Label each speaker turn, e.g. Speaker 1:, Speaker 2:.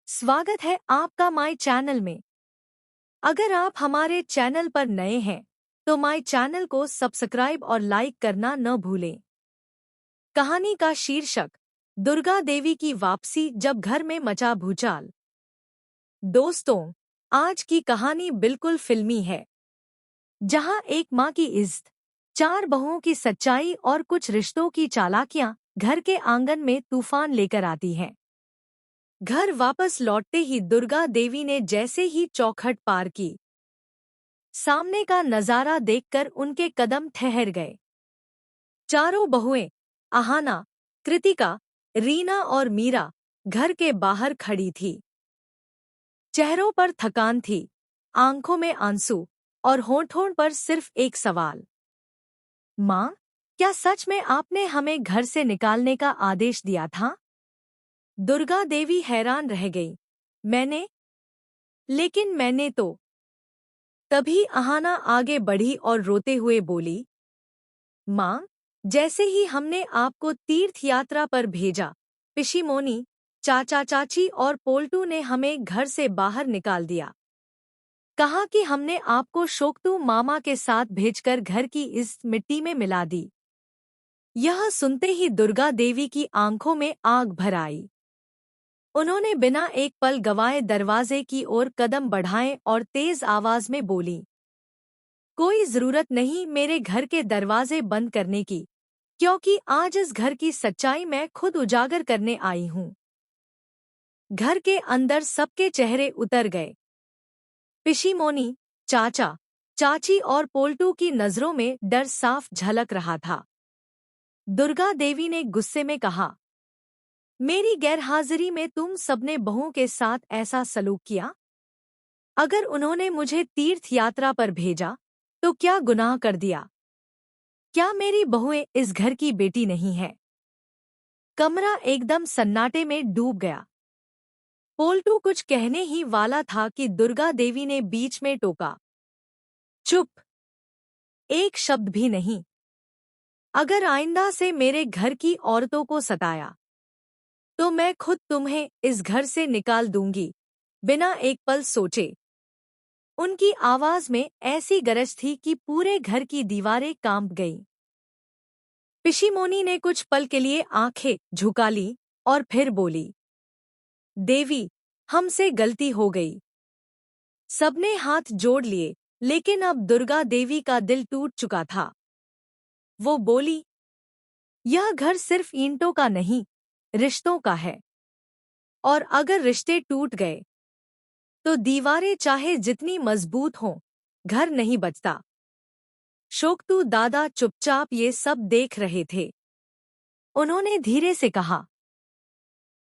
Speaker 1: स्वागत है आपका माय चैनल में। अगर आप हमारे चैनल पर नए हैं तो माय चैनल को सब्सक्राइब और लाइक करना न भूलें। कहानी का शीर्षक दुर्गा देवी की वापसी जब घर में मचा भूचाल। दोस्तों, आज की कहानी बिल्कुल फिल्मी है, जहां एक माँ की इज्जत, चार बहुओं की सच्चाई और कुछ रिश्तों की चालाकियां घर के आंगन में तूफान लेकर आती हैं। घर वापस लौटते ही दुर्गा देवी ने जैसे ही चौखट पार की, सामने का नजारा देखकर उनके कदम ठहर गए। चारों बहुएं आहाना, कृतिका, रीना और मीरा घर के बाहर खड़ी थी। चेहरों पर थकान थी, आंखों में आंसू और होठों पर सिर्फ एक सवाल, माँ, क्या सच में आपने हमें घर से निकालने का आदेश दिया था? दुर्गा देवी हैरान रह गई। मैंने तो। तभी आहाना आगे बढ़ी और रोते हुए बोली, माँ, जैसे ही हमने आपको तीर्थ यात्रा पर भेजा, पिशीमोनी, चाचा चाची और पोल्टू ने हमें घर से बाहर निकाल दिया। कहा कि हमने आपको शोक्तू मामा के साथ भेजकर घर की इस मिट्टी में मिला दी। यह सुनते ही दुर्गा देवी की आंखों में आग भर आई। उन्होंने बिना एक पल गवाए दरवाजे की ओर कदम बढ़ाए और तेज आवाज में बोली, कोई जरूरत नहीं मेरे घर के दरवाजे बंद करने की, क्योंकि आज इस घर की सच्चाई मैं खुद उजागर करने आई हूँ। घर के अंदर सबके चेहरे उतर गए। पिशीमोनी, चाचा, चाची और पोल्टू की नजरों में डर साफ झलक रहा था। दुर्गा देवी ने गुस्से में कहा, मेरी गैरहाजिरी में तुम सबने बहुओं के साथ ऐसा सलूक किया? अगर उन्होंने मुझे तीर्थ यात्रा पर भेजा तो क्या गुनाह कर दिया? क्या मेरी बहुएं इस घर की बेटी नहीं है? कमरा एकदम सन्नाटे में डूब गया। पोल्टू कुछ कहने ही वाला था कि दुर्गा देवी ने बीच में टोका, चुप, एक शब्द भी नहीं। अगर आइंदा से मेरे घर की औरतों को सताया तो मैं खुद तुम्हें इस घर से निकाल दूंगी, बिना एक पल सोचे। उनकी आवाज में ऐसी गरज थी कि पूरे घर की दीवारें कांप गईं। पिशीमोनी ने कुछ पल के लिए आंखें झुका ली और फिर बोली, देवी, हमसे गलती हो गई। सबने हाथ जोड़ लिए, लेकिन अब दुर्गा देवी का दिल टूट चुका था। वो बोली, यह घर सिर्फ ईंटों का नहीं, रिश्तों का है। और अगर रिश्ते टूट गए तो दीवारें चाहे जितनी मजबूत हों, घर नहीं बचता। शोक्तू दादा चुपचाप ये सब देख रहे थे। उन्होंने धीरे से कहा,